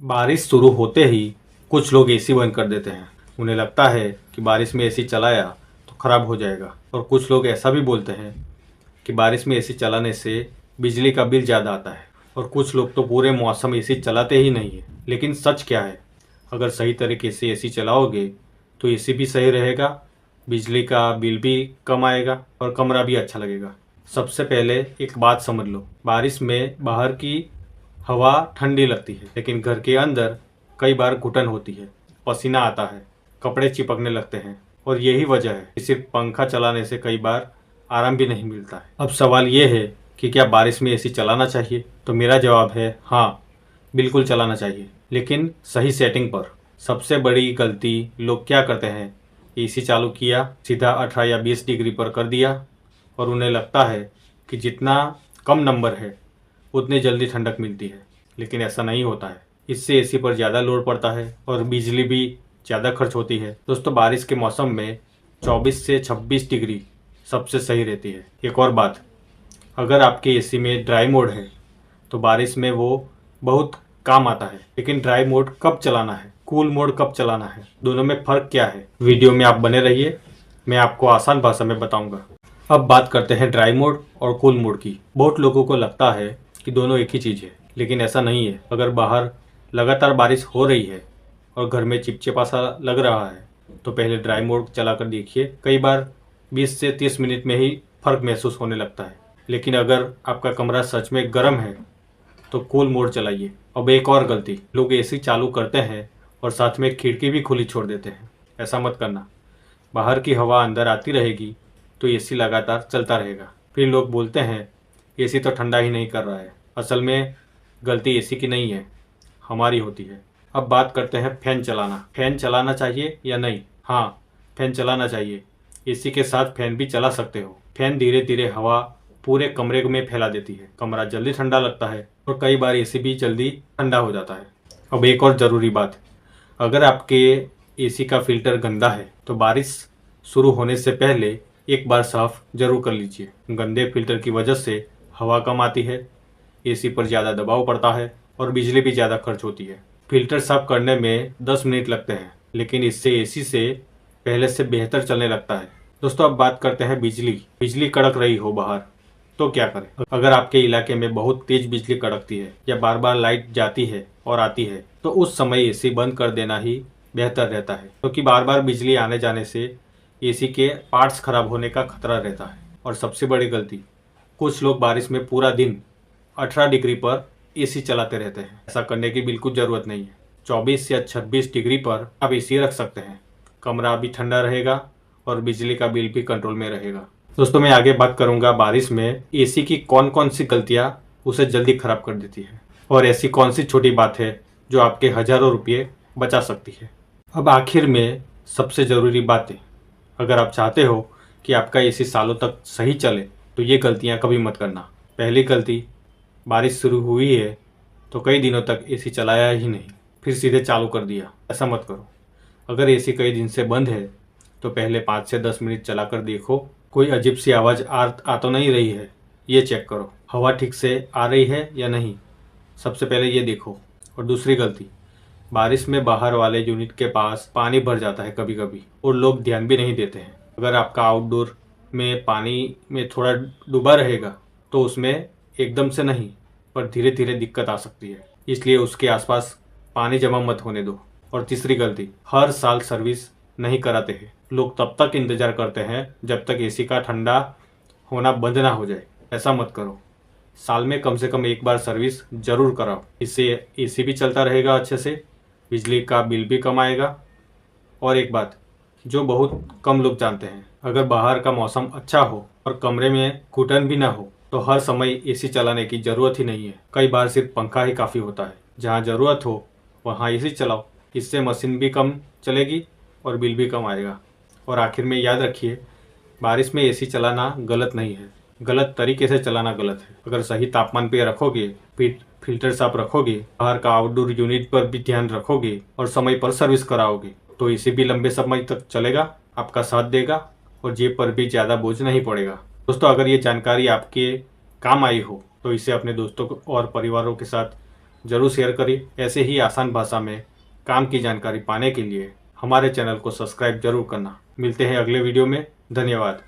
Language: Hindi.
बारिश शुरू होते ही कुछ लोग एसी बंद कर देते हैं। उन्हें लगता है कि बारिश में एसी चलाया तो खराब हो जाएगा। और कुछ लोग ऐसा भी बोलते हैं कि बारिश में एसी चलाने से बिजली का बिल ज़्यादा आता है। और कुछ लोग तो पूरे मौसम एसी चलाते ही नहीं है। लेकिन सच क्या है? अगर सही तरीके से एसी चलाओगे तो एसी भी सही रहेगा, बिजली का बिल भी कम आएगा और कमरा भी अच्छा लगेगा। सबसे पहले एक बात समझ लो, बारिश में बाहर की हवा ठंडी लगती है, लेकिन घर के अंदर कई बार घुटन होती है, पसीना आता है, कपड़े चिपकने लगते हैं। और यही वजह है कि सिर्फ पंखा चलाने से कई बार आराम भी नहीं मिलता है। अब सवाल ये है कि क्या बारिश में एसी चलाना चाहिए? तो मेरा जवाब है हाँ, बिल्कुल चलाना चाहिए, लेकिन सही सेटिंग पर। सबसे बड़ी गलती लोग क्या करते हैं, एसी चालू किया, सीधा 18 या 20 डिग्री पर कर दिया और उन्हें लगता है कि जितना कम नंबर है उतनी जल्दी ठंडक मिलती है। लेकिन ऐसा नहीं होता है। इससे एसी पर ज़्यादा लोड पड़ता है और बिजली भी ज़्यादा खर्च होती है। दोस्तों, बारिश के मौसम में 24 से 26 डिग्री सबसे सही रहती है। एक और बात, अगर आपके एसी में ड्राई मोड है तो बारिश में वो बहुत काम आता है। लेकिन ड्राई मोड कब चलाना है, कूल मोड कब चलाना है, दोनों में फ़र्क क्या है? वीडियो में आप बने रहिए, मैं आपको आसान भाषा में बताऊंगा। अब बात करते हैं ड्राई मोड और कूल मोड की। बहुत लोगों को लगता है कि दोनों एक ही चीज़ है, लेकिन ऐसा नहीं है। अगर बाहर लगातार बारिश हो रही है और घर में चिपचिपा सा लग रहा है तो पहले ड्राई मोड चला कर देखिए। कई बार 20 से 30 मिनट में ही फ़र्क महसूस होने लगता है। लेकिन अगर आपका कमरा सच में गर्म है तो कूल मोड चलाइए। अब एक और गलती, लोग एसी चालू करते हैं और साथ में खिड़की भी खुली छोड़ देते हैं। ऐसा मत करना। बाहर की हवा अंदर आती रहेगी तो एसी लगातार चलता रहेगा। फिर लोग बोलते हैं एसी तो ठंडा ही नहीं कर रहा है। असल में गलती एसी की नहीं है, हमारी होती है। अब बात करते हैं फैन चलाना। फैन चलाना चाहिए या नहीं? हाँ, फैन चलाना चाहिए। एसी के साथ फैन भी चला सकते हो। फैन धीरे धीरे हवा पूरे कमरे में फैला देती है, कमरा जल्दी ठंडा लगता है और कई बार एसी भी जल्दी ठंडा हो जाता है। अब एक और ज़रूरी बात, अगर आपके एसी का फिल्टर गंदा है तो बारिश शुरू होने से पहले एक बार साफ जरूर कर लीजिए। गंदे फिल्टर की वजह से हवा कम आती है, एसी पर ज़्यादा दबाव पड़ता है और बिजली भी ज़्यादा खर्च होती है। फिल्टर साफ करने में 10 मिनट लगते हैं, लेकिन इससे एसी से पहले से बेहतर चलने लगता है। दोस्तों, अब बात करते हैं बिजली। बिजली कड़क रही हो बाहर तो क्या करें? अगर आपके इलाके में बहुत तेज बिजली कड़कती है या बार बार लाइट जाती है और आती है तो उस समय एसी बंद कर देना ही बेहतर रहता है, क्योंकि बार बार बिजली आने जाने से एसी के पार्ट्स खराब होने का खतरा रहता है। और सबसे बड़ी गलती, कुछ लोग बारिश में पूरा दिन 18 डिग्री पर एसी चलाते रहते हैं। ऐसा करने की बिल्कुल ज़रूरत नहीं है। 24 या 26 डिग्री पर आप एसी रख सकते हैं, कमरा भी ठंडा रहेगा और बिजली का बिल भी कंट्रोल में रहेगा। दोस्तों, मैं आगे बात करूंगा बारिश में एसी की कौन कौन सी गलतियां उसे जल्दी खराब कर देती है और ऐसी कौन सी छोटी बात है जो आपके हज़ारों रुपये बचा सकती है। अब आखिर में सबसे ज़रूरी बातें, अगर आप चाहते हो कि आपका एसी सालों तक सही चले तो ये गलतियां कभी मत करना। पहली गलती, बारिश शुरू हुई है तो कई दिनों तक एसी चलाया ही नहीं, फिर सीधे चालू कर दिया। ऐसा मत करो। अगर एसी कई दिन से बंद है तो पहले 5 से 10 मिनट चला कर देखो, कोई अजीब सी आवाज़ आ तो नहीं रही है, ये चेक करो। हवा ठीक से आ रही है या नहीं, सबसे पहले ये देखो। और दूसरी गलती, बारिश में बाहर वाले यूनिट के पास पानी भर जाता है कभी कभी और लोग ध्यान भी नहीं देते हैं। अगर आपका आउटडोर में पानी में थोड़ा डूबा रहेगा तो उसमें एकदम से नहीं पर धीरे धीरे दिक्कत आ सकती है, इसलिए उसके आसपास पानी जमा मत होने दो। और तीसरी गलती, हर साल सर्विस नहीं कराते हैं। लोग तब तक इंतज़ार करते हैं जब तक एसी का ठंडा होना बंद ना हो जाए। ऐसा मत करो। साल में कम से कम एक बार सर्विस ज़रूर कराओ। इससे एसी भी चलता रहेगा अच्छे से, बिजली का बिल भी कम आएगा। और एक बात जो बहुत कम लोग जानते हैं, अगर बाहर का मौसम अच्छा हो और कमरे में घुटन भी ना हो तो हर समय एसी चलाने की ज़रूरत ही नहीं है। कई बार सिर्फ पंखा ही काफ़ी होता है। जहाँ ज़रूरत हो वहाँ एसी चलाओ, इससे मशीन भी कम चलेगी और बिल भी कम आएगा। और आखिर में याद रखिए, बारिश में एसी चलाना गलत नहीं है, गलत तरीके से चलाना गलत है। अगर सही तापमान पे रखोगे, फिल्टर साफ रखोगे, बाहर का आउटडोर यूनिट पर भी ध्यान रखोगे और समय पर सर्विस कराओगे तो एसी भी लंबे समय तक चलेगा, आपका साथ देगा और जेब पर भी ज़्यादा बोझ नहीं पड़ेगा। दोस्तों, अगर ये जानकारी आपके काम आई हो तो इसे अपने दोस्तों और परिवारों के साथ जरूर शेयर करिए। ऐसे ही आसान भाषा में काम की जानकारी पाने के लिए हमारे चैनल को सब्सक्राइब जरूर करना। मिलते हैं अगले वीडियो में। धन्यवाद।